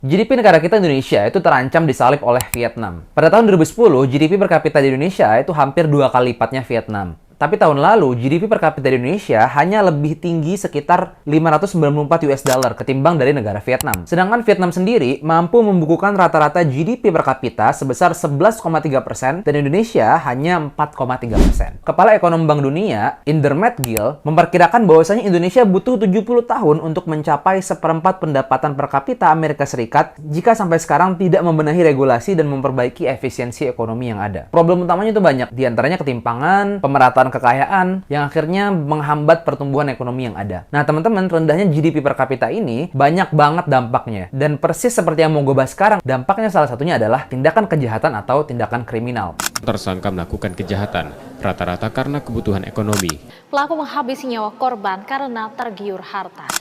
GDP negara kita Indonesia itu terancam disalip oleh Vietnam. Pada tahun 2010, GDP per kapita di Indonesia itu hampir 2 kali lipatnya Vietnam. Tapi tahun lalu, GDP per kapita di Indonesia hanya lebih tinggi sekitar 594 US dollar ketimbang dari negara Vietnam. Sedangkan Vietnam sendiri mampu membukukan rata-rata GDP per kapita sebesar 11,3% dan Indonesia hanya 4,3%. Kepala Ekonom Bank Dunia, Indermatt Gill, memperkirakan bahwasanya Indonesia butuh 70 tahun untuk mencapai seperempat pendapatan per kapita Amerika Serikat jika sampai sekarang tidak membenahi regulasi dan memperbaiki efisiensi ekonomi yang ada. Problem utamanya itu banyak, diantaranya ketimpangan, pemerataan kekayaan yang akhirnya menghambat pertumbuhan ekonomi yang ada. Nah, teman-teman, rendahnya GDP per kapita ini banyak banget dampaknya. Dan persis seperti yang mau gue bahas sekarang, dampaknya salah satunya adalah tindakan kejahatan atau tindakan kriminal. Tersangka melakukan kejahatan, rata-rata karena kebutuhan ekonomi. Pelaku menghabisi nyawa korban karena tergiur harta.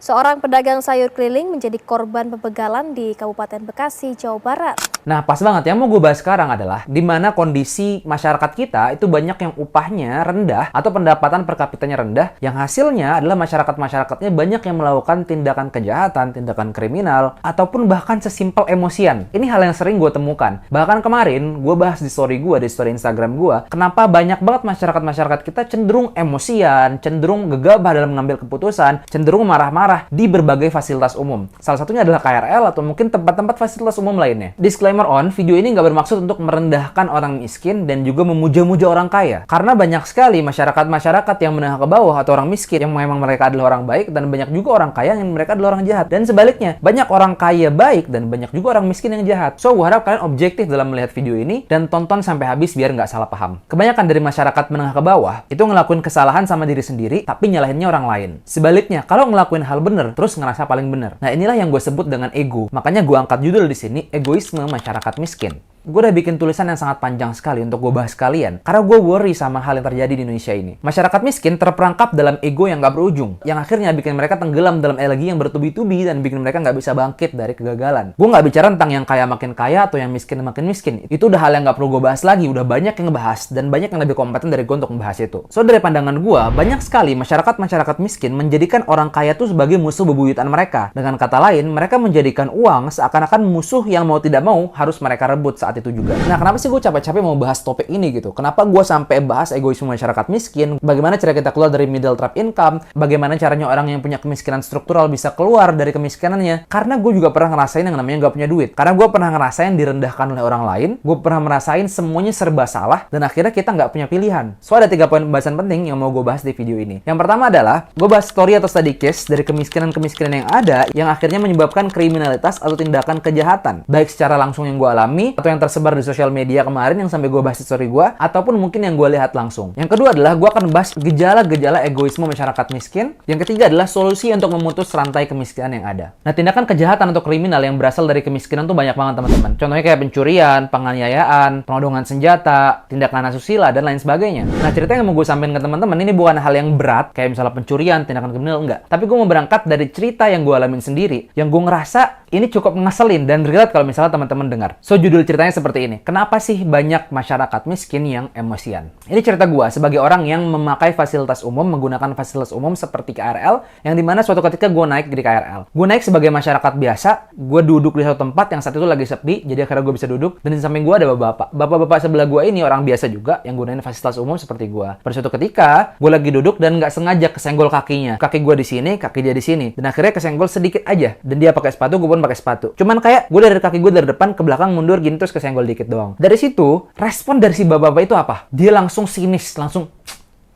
Seorang pedagang sayur keliling menjadi korban pembegalan di Kabupaten Bekasi, Jawa Barat. Nah, pas banget. Yang mau gue bahas sekarang adalah di mana kondisi masyarakat kita itu banyak yang upahnya rendah atau pendapatan per kapitanya rendah, yang hasilnya adalah masyarakat-masyarakatnya banyak yang melakukan tindakan kejahatan, tindakan kriminal, ataupun bahkan sesimpel emosian. Ini hal yang sering gue temukan. Bahkan kemarin, gue bahas di story gue, di story Instagram gue, kenapa banyak banget masyarakat-masyarakat kita cenderung emosian, cenderung gegabah dalam mengambil keputusan, cenderung marah-marah di berbagai fasilitas umum. Salah satunya adalah KRL atau mungkin tempat-tempat fasilitas umum lainnya. Disclaimer on, video ini nggak bermaksud untuk merendahkan orang miskin dan juga memuja-muja orang kaya. Karena banyak sekali masyarakat-masyarakat yang menengah ke bawah atau orang miskin yang memang mereka adalah orang baik, dan banyak juga orang kaya yang mereka adalah orang jahat. Dan sebaliknya, banyak orang kaya baik dan banyak juga orang miskin yang jahat. So, gue harap kalian objektif dalam melihat video ini dan tonton sampai habis biar nggak salah paham. Kebanyakan dari masyarakat menengah ke bawah itu ngelakuin kesalahan sama diri sendiri tapi nyalahinnya orang lain. Sebaliknya, kalau ngelakuin hal bener terus ngerasa paling bener. Nah, inilah yang gue sebut dengan ego. Makanya gue angkat judul di sini, egoisme masyarakat miskin. Gue udah bikin tulisan yang sangat panjang sekali untuk gue bahas kalian, karena gue worry sama hal yang terjadi di Indonesia ini. Masyarakat miskin terperangkap dalam ego yang gak berujung, yang akhirnya bikin mereka tenggelam dalam elegi yang bertubi-tubi dan bikin mereka gak bisa bangkit dari kegagalan. Gue gak bicara tentang yang kaya makin kaya atau yang miskin makin miskin. Itu udah hal yang gak perlu gue bahas lagi, udah banyak yang ngebahas, dan banyak yang lebih kompeten dari gue untuk membahas itu. So, dari pandangan gue, banyak sekali masyarakat-masyarakat miskin menjadikan orang kaya tuh sebagai musuh bebuyutan mereka. Dengan kata lain, mereka menjadikan uang seakan-akan musuh yang mau tidak mau harus mereka rebut saat itu juga. Nah, kenapa sih gue capek-capek mau bahas topik ini gitu? Kenapa gue sampai bahas egoisme masyarakat miskin? Bagaimana cara kita keluar dari middle trap income? Bagaimana caranya orang yang punya kemiskinan struktural bisa keluar dari kemiskinannya? Karena gue juga pernah ngerasain yang namanya gak punya duit. Karena gue pernah ngerasain direndahkan oleh orang lain. Gue pernah merasain semuanya serba salah. Dan akhirnya kita nggak punya pilihan. So, ada 3 poin pembahasan penting yang mau gue bahas di video ini. Yang pertama adalah, gue bahas story atau study case dari kemiskinan-kemiskinan yang ada yang akhirnya menyebabkan kriminalitas atau tindakan kejahatan. Baik secara langsung yang gue alami atau yang tersebar di sosial media kemarin yang sampai gue bahas di story gue, ataupun mungkin yang gue lihat langsung. Yang kedua adalah gue akan bahas gejala-gejala egoisme masyarakat miskin. Yang ketiga adalah solusi untuk memutus rantai kemiskinan yang ada. Nah, tindakan kejahatan atau kriminal yang berasal dari kemiskinan tuh banyak banget, teman-teman. Contohnya kayak pencurian, penganiayaan, penodongan senjata, tindakan asusila, dan lain sebagainya. Nah, cerita yang mau gue sampaikan ke teman-teman ini bukan hal yang berat, kayak misalnya pencurian, tindakan kriminal, enggak. Tapi gue mau berangkat dari cerita yang gue alamin sendiri, yang gue ngerasa ini cukup ngeselin dan relate kalau misalnya teman-teman dengar. So, judul ceritanya seperti ini. Kenapa sih banyak masyarakat miskin yang emosian? Ini cerita gue sebagai orang yang memakai fasilitas umum, menggunakan fasilitas umum seperti KRL, yang dimana suatu ketika gue naik di KRL. Gue naik sebagai masyarakat biasa, gue duduk di satu tempat yang saat itu lagi sepi, jadi akhirnya gue bisa duduk, dan di samping gue ada bapak-bapak. Bapak-bapak sebelah gue ini orang biasa juga, yang gunain fasilitas umum seperti gue. Pada suatu ketika, gue lagi duduk dan nggak sengaja kesenggol kakinya. Kaki gue di sini, kaki dia di sini. Dan akhirnya kesenggol sedikit aja. Dan dia pakai sepatu, gue pun pakai sepatu. Cuman kayak gue dari kaki gue dari depan ke belakang mundur gini terus kesenggol dikit doang. Dari situ, respon dari si bapak-bapak itu apa? Dia langsung sinis, langsung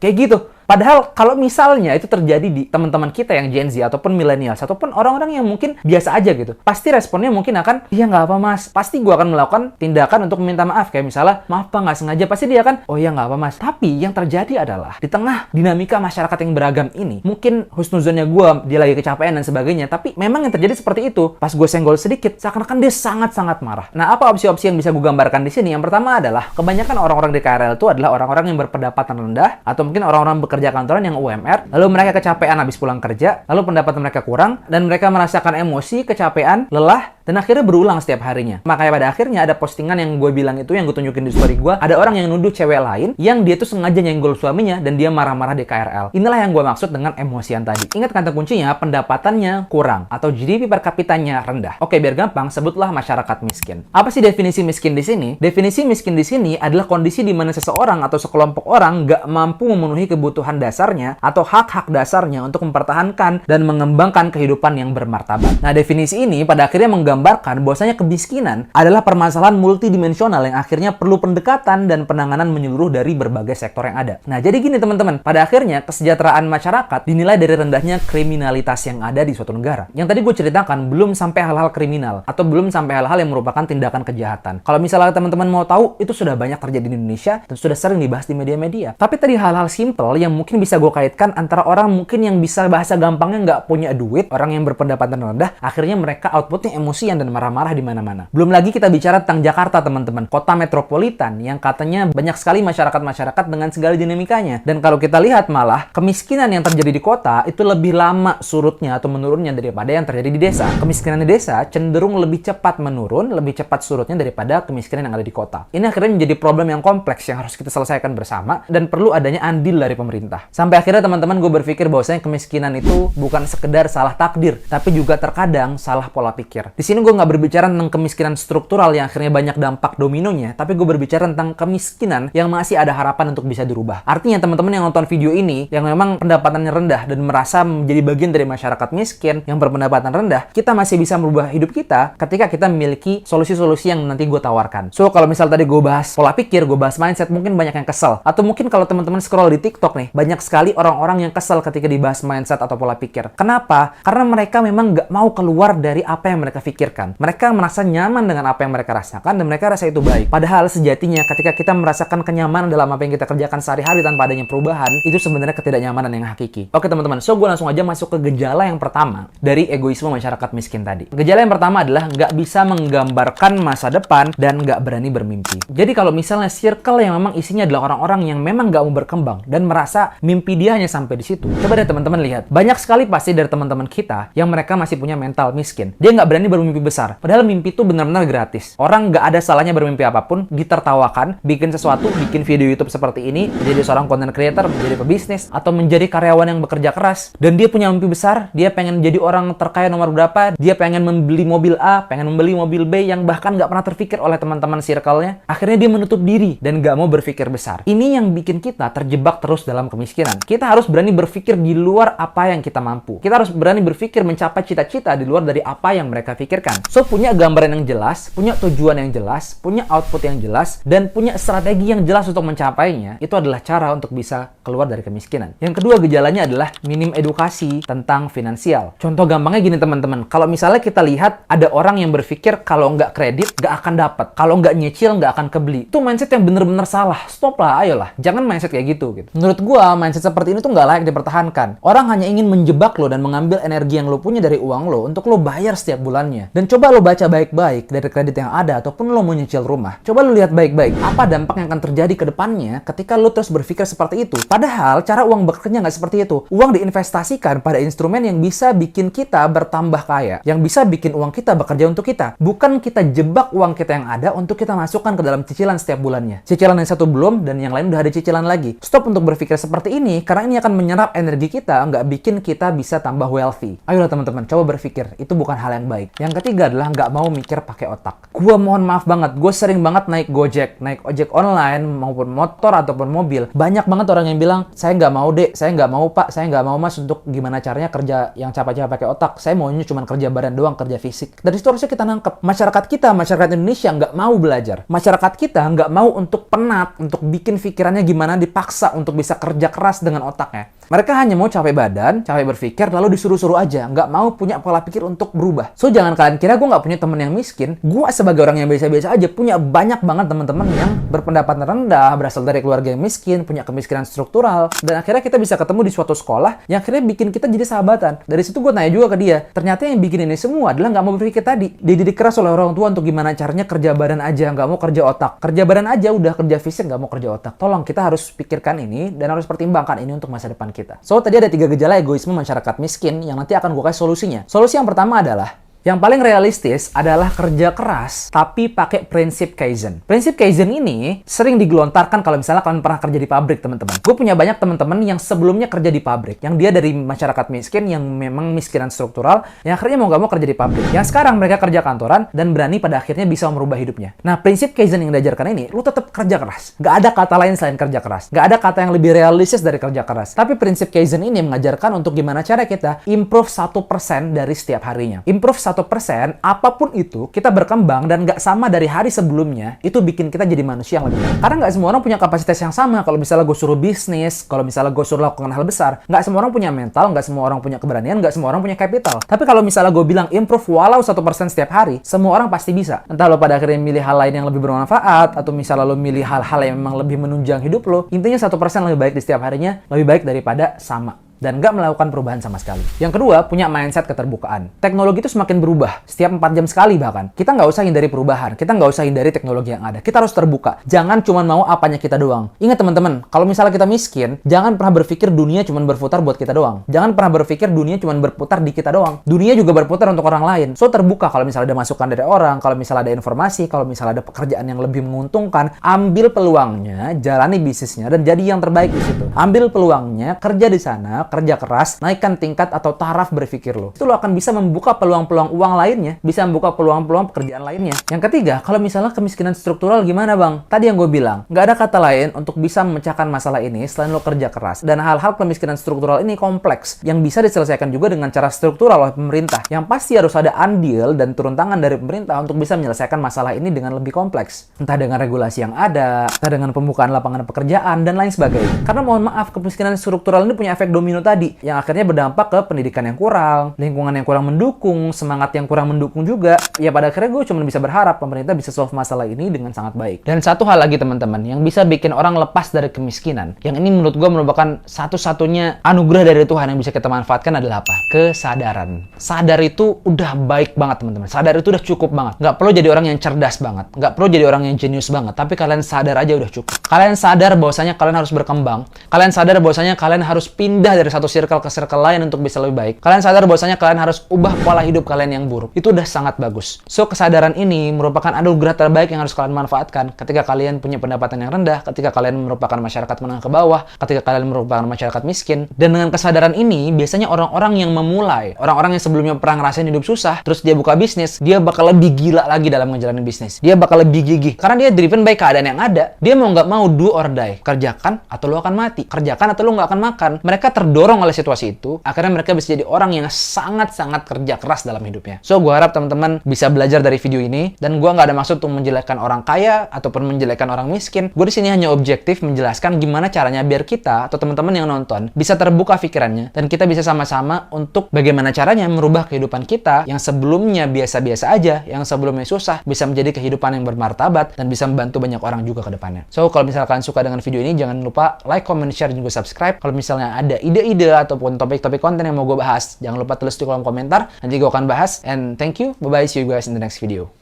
kayak gitu. Padahal kalau misalnya itu terjadi di teman-teman kita yang Gen Z ataupun milenial ataupun orang-orang yang mungkin biasa aja gitu, pasti responnya mungkin akan, iya nggak apa mas, pasti gue akan melakukan tindakan untuk meminta maaf. Kayak misalnya, maaf pak nggak sengaja, pasti dia akan, oh iya nggak apa mas. Tapi yang terjadi adalah di tengah dinamika masyarakat yang beragam ini, mungkin husnuzonnya gue, dia lagi kecapean dan sebagainya, tapi memang yang terjadi seperti itu. Pas gue senggol sedikit, seakan-akan dia sangat-sangat marah. Nah, apa opsi-opsi yang bisa gue gambarkan di sini? Yang pertama adalah, kebanyakan orang-orang di KRL itu adalah orang-orang yang berpendapatan rendah, atau mungkin orang-orang bekerja kantoran yang UMR, lalu mereka kecapean habis pulang kerja, lalu pendapatan mereka kurang, dan mereka merasakan emosi, kecapean, lelah, Dan akhirnya berulang setiap harinya. Makanya pada akhirnya ada postingan yang gue bilang itu, yang gue tunjukin di story gue, ada orang yang nuduh cewek lain yang dia tuh sengaja nyenggol suaminya dan dia marah-marah di KRL. Inilah yang gue maksud dengan emosian tadi. Ingat kata kuncinya, pendapatannya kurang atau GDP per kapitanya rendah. Oke, biar gampang, sebutlah masyarakat miskin. Apa sih definisi miskin di sini? Definisi miskin di sini adalah kondisi di mana seseorang atau sekelompok orang nggak mampu memenuhi kebutuhan dasarnya atau hak-hak dasarnya untuk mempertahankan dan mengembangkan kehidupan yang bermartabat. Nah, definisi ini pada akhirnya menggambarkan bahwasanya kemiskinan adalah permasalahan multidimensional yang akhirnya perlu pendekatan dan penanganan menyeluruh dari berbagai sektor yang ada. Nah, jadi gini teman-teman, pada akhirnya kesejahteraan masyarakat dinilai dari rendahnya kriminalitas yang ada di suatu negara. Yang tadi gue ceritakan belum sampai hal-hal kriminal atau belum sampai hal-hal yang merupakan tindakan kejahatan. Kalau misalnya teman-teman mau tahu, itu sudah banyak terjadi di Indonesia dan sudah sering dibahas di media-media. Tapi tadi hal-hal simple yang mungkin bisa gue kaitkan antara orang mungkin yang bisa bahasa gampangnya nggak punya duit, orang yang berpendapatan rendah, akhirnya mereka outputnya emosian dan marah-marah di mana-mana. Belum lagi kita bicara tentang Jakarta teman-teman, kota metropolitan yang katanya banyak sekali masyarakat-masyarakat dengan segala dinamikanya. Dan kalau kita lihat malah kemiskinan yang terjadi di kota itu lebih lama surutnya atau menurunnya daripada yang terjadi di desa. Kemiskinan di desa cenderung lebih cepat menurun, lebih cepat surutnya daripada kemiskinan yang ada di kota. Ini akhirnya menjadi problem yang kompleks yang harus kita selesaikan bersama dan perlu adanya andil dari pemerintah. Sampai akhirnya teman-teman gue berpikir bahwasanya kemiskinan itu bukan sekedar salah takdir, tapi juga terkadang salah pola pikir. Di sini gue nggak berbicara tentang kemiskinan struktural yang akhirnya banyak dampak dominonya, tapi gue berbicara tentang kemiskinan yang masih ada harapan untuk bisa dirubah. Artinya teman-teman yang nonton video ini, yang memang pendapatannya rendah dan merasa menjadi bagian dari masyarakat miskin yang berpendapatan rendah, kita masih bisa merubah hidup kita ketika kita memiliki solusi-solusi yang nanti gue tawarkan. So, kalau misal tadi gue bahas pola pikir, gue bahas mindset, mungkin banyak yang kesel. Atau mungkin kalau teman-teman scroll di TikTok nih, banyak sekali orang-orang yang kesel ketika dibahas mindset atau pola pikir. Kenapa? Karena mereka memang nggak mau keluar dari apa yang mereka pikirkan. Mereka merasa nyaman dengan apa yang mereka rasakan dan mereka rasa itu baik. Padahal sejatinya ketika kita merasakan kenyamanan dalam apa yang kita kerjakan sehari-hari tanpa adanya perubahan, itu sebenarnya ketidaknyamanan yang hakiki. Oke teman-teman, so gue langsung aja masuk ke gejala yang pertama dari egoisme masyarakat miskin tadi. Gejala yang pertama adalah nggak bisa menggambarkan masa depan dan nggak berani bermimpi. Jadi kalau misalnya circle yang memang isinya adalah orang-orang yang memang nggak mau berkembang dan merasa mimpi dia hanya sampai di situ. Coba deh teman-teman lihat, banyak sekali pasti dari teman-teman kita yang mereka masih punya mental miskin. Dia nggak berani bermimpi besar. Padahal mimpi itu benar-benar gratis. Orang nggak ada salahnya bermimpi apapun, ditertawakan, bikin sesuatu, bikin video YouTube seperti ini, menjadi seorang content creator, menjadi pebisnis, atau menjadi karyawan yang bekerja keras. Dan dia punya mimpi besar, dia pengen jadi orang terkaya nomor berapa, dia pengen membeli mobil A, pengen membeli mobil B yang bahkan nggak pernah terpikir oleh teman-teman circle-nya. Akhirnya dia menutup diri dan nggak mau berpikir besar. Ini yang bikin kita terjebak terus dalam kemiskinan. Kita harus berani berpikir di luar apa yang kita mampu. Kita harus berani berpikir mencapai cita-cita di luar dari apa yang mereka pikirkan. So, punya gambaran yang jelas, punya tujuan yang jelas, punya output yang jelas, dan punya strategi yang jelas untuk mencapainya, itu adalah cara untuk bisa keluar dari kemiskinan. Yang kedua gejalanya adalah minim edukasi tentang finansial. Contoh gampangnya gini teman-teman, kalau misalnya kita lihat ada orang yang berpikir kalau nggak kredit nggak akan dapat, kalau nggak nyicil nggak akan kebeli. Itu mindset yang bener-bener salah. Stop lah, ayolah. Jangan mindset kayak gitu. Menurut gua, mindset seperti ini tuh nggak layak dipertahankan. Orang hanya ingin menjebak lo dan mengambil energi yang lo punya dari uang lo untuk lo bayar setiap bulannya. Dan coba lo baca baik-baik dari kredit yang ada ataupun lo mau nyicil rumah. Coba lo lihat baik-baik apa dampak yang akan terjadi ke depannya ketika lo terus berpikir seperti itu. Padahal cara uang bekerja nggak seperti itu. Uang diinvestasikan pada instrumen yang bisa bikin kita bertambah kaya, yang bisa bikin uang kita bekerja untuk kita. Bukan kita jebak uang kita yang ada untuk kita masukkan ke dalam cicilan setiap bulannya. Cicilan yang satu belum dan yang lain udah ada cicilan lagi. Stop untuk berpikir seperti ini karena ini akan menyerap energi kita, nggak bikin kita bisa tambah wealthy. Ayolah teman-teman, coba berpikir. Itu bukan hal yang baik. Yang ketiga adalah nggak mau mikir pakai otak. Gua mohon maaf banget, gue sering banget naik Gojek, naik ojek online maupun motor ataupun mobil. Banyak banget orang yang bilang, saya nggak mau dek, saya nggak mau pak, saya nggak mau mas untuk gimana caranya kerja yang capek-capek pakai otak. Saya maunya cuma kerja badan doang, kerja fisik. Dari situ harusnya kita nangkep. Masyarakat kita, masyarakat Indonesia nggak mau belajar. Masyarakat kita nggak mau untuk penat, untuk bikin pikirannya gimana dipaksa untuk bisa kerja keras dengan otaknya. Mereka hanya mau capek badan, capek berpikir, lalu disuruh-suruh aja. Nggak mau punya pola pikir untuk berubah. So, jangan kalian kira gue nggak punya temen yang miskin. Gue sebagai orang yang biasa-biasa aja punya banyak banget teman-teman yang berpendapatan rendah, berasal dari keluarga yang miskin, punya kemiskinan struktural. Dan akhirnya kita bisa ketemu di suatu sekolah yang akhirnya bikin kita jadi sahabatan. Dari situ gue tanya juga ke dia. Ternyata yang bikin ini semua adalah nggak mau berpikir tadi. Dididik keras oleh orang tua untuk gimana caranya kerja badan aja, nggak mau kerja otak. Kerja badan aja udah kerja fisik, nggak mau kerja otak. Tolong, kita harus pikirkan ini dan harus pertimbangkan ini untuk masa depan kita. So, tadi ada 3 gejala egoisme masyarakat miskin yang nanti akan gue kasih solusinya. Solusi yang pertama adalah Yang paling realistis adalah kerja keras, tapi pakai prinsip Kaizen. Prinsip Kaizen ini sering digelontarkan kalau misalnya kalian pernah kerja di pabrik, teman-teman. Gue punya banyak teman-teman yang sebelumnya kerja di pabrik, yang dia dari masyarakat miskin, yang memang miskinan struktural, yang akhirnya mau gak mau kerja di pabrik. Yang sekarang mereka kerja kantoran, dan berani pada akhirnya bisa merubah hidupnya. Nah, prinsip Kaizen yang diajarkan ini, lu tetap kerja keras. Gak ada kata lain selain kerja keras. Gak ada kata yang lebih realistis dari kerja keras. Tapi prinsip Kaizen ini mengajarkan untuk gimana cara kita improve 1% dari setiap harinya. Improve 1%, apapun itu, kita berkembang dan nggak sama dari hari sebelumnya, itu bikin kita jadi manusia yang lebih baik. Karena nggak semua orang punya kapasitas yang sama. Kalau misalnya gue suruh bisnis, kalau misalnya gue suruh lakukan hal besar, nggak semua orang punya mental, nggak semua orang punya keberanian, nggak semua orang punya capital. Tapi kalau misalnya gue bilang improve walau 1% setiap hari, semua orang pasti bisa. Entah lo pada akhirnya milih hal lain yang lebih bermanfaat, atau misalnya lo milih hal-hal yang memang lebih menunjang hidup lo, intinya 1% lebih baik di setiap harinya, lebih baik daripada sama dan nggak melakukan perubahan sama sekali. Yang kedua, punya mindset keterbukaan. Teknologi itu semakin berubah, setiap 4 jam sekali bahkan. Kita nggak usah hindari perubahan, kita nggak usah hindari teknologi yang ada. Kita harus terbuka. Jangan cuma mau apanya kita doang. Ingat teman-teman, kalau misalnya kita miskin, jangan pernah berpikir dunia cuma berputar buat kita doang. Jangan pernah berpikir dunia cuma berputar di kita doang. Dunia juga berputar untuk orang lain. So, terbuka kalau misalnya ada masukan dari orang, kalau misalnya ada informasi, kalau misalnya ada pekerjaan yang lebih menguntungkan, ambil peluangnya, jalani bisnisnya, dan jadi yang terbaik di situ. Ambil peluangnya, kerja di sana, kerja keras, naikkan tingkat atau taraf berpikir lo. Itu lo akan bisa membuka peluang-peluang uang lainnya, bisa membuka peluang-peluang pekerjaan lainnya. Yang ketiga, kalau misalnya kemiskinan struktural gimana bang? Tadi yang gue bilang, nggak ada kata lain untuk bisa memecahkan masalah ini selain lo kerja keras. Dan hal-hal kemiskinan struktural ini kompleks, yang bisa diselesaikan juga dengan cara struktural oleh pemerintah. Yang pasti harus ada andil dan turun tangan dari pemerintah untuk bisa menyelesaikan masalah ini dengan lebih kompleks. Entah dengan regulasi yang ada, entah dengan pembukaan lapangan pekerjaan, dan lain sebagainya. Karena mohon maaf, kemiskinan struktural ini punya efek domino tadi, yang akhirnya berdampak ke pendidikan yang kurang, lingkungan yang kurang mendukung, semangat yang kurang mendukung juga. Ya pada akhirnya gue cuma bisa berharap pemerintah bisa solve masalah ini dengan sangat baik. Dan satu hal lagi teman-teman, yang bisa bikin orang lepas dari kemiskinan, yang ini menurut gue merupakan satu-satunya anugerah dari Tuhan yang bisa kita manfaatkan adalah apa? Kesadaran. Sadar itu udah baik banget teman-teman. Sadar itu udah cukup banget. Nggak perlu jadi orang yang cerdas banget. Nggak perlu jadi orang yang jenius banget. Tapi kalian sadar aja udah cukup. Kalian sadar bahwasanya kalian harus berkembang. Kalian sadar bahwasanya kalian harus pindah dari satu circle ke circle lain untuk bisa lebih baik. Kalian sadar bahwasanya kalian harus ubah pola hidup kalian yang buruk. Itu udah sangat bagus. So, kesadaran ini merupakan anugerah terbaik yang harus kalian manfaatkan ketika kalian punya pendapatan yang rendah, ketika kalian merupakan masyarakat menengah ke bawah, ketika kalian merupakan masyarakat miskin. Dan dengan kesadaran ini, biasanya orang-orang yang memulai, orang-orang yang sebelumnya pernah ngerasain hidup susah, terus dia buka bisnis, dia bakal lebih gila lagi dalam ngejalanin bisnis. Dia bakal lebih gigih. Karena dia driven by keadaan yang ada. Dia mau nggak mau do or die. Kerjakan atau lo akan mati. Kerjakan atau lo nggak akan makan. Mereka terdorong oleh situasi itu, akhirnya mereka bisa jadi orang yang sangat-sangat kerja keras dalam hidupnya. So, gue harap teman-teman bisa belajar dari video ini, dan gue nggak ada maksud untuk menjelekkan orang kaya ataupun menjelekkan orang miskin. Gue di sini hanya objektif menjelaskan gimana caranya biar kita atau teman-teman yang nonton bisa terbuka pikirannya, dan kita bisa sama-sama untuk bagaimana caranya merubah kehidupan kita yang sebelumnya biasa-biasa aja, yang sebelumnya susah, bisa menjadi kehidupan yang bermartabat dan bisa membantu banyak orang juga ke depannya. So, kalau misalkan suka dengan video ini, jangan lupa like, comment, share, dan juga subscribe. Kalau misalnya ada ide-ide ataupun topik-topik konten yang mau gue bahas, jangan lupa tulis di kolom komentar, nanti gue akan bahas. And thank you, bye-bye, see you guys in the next video.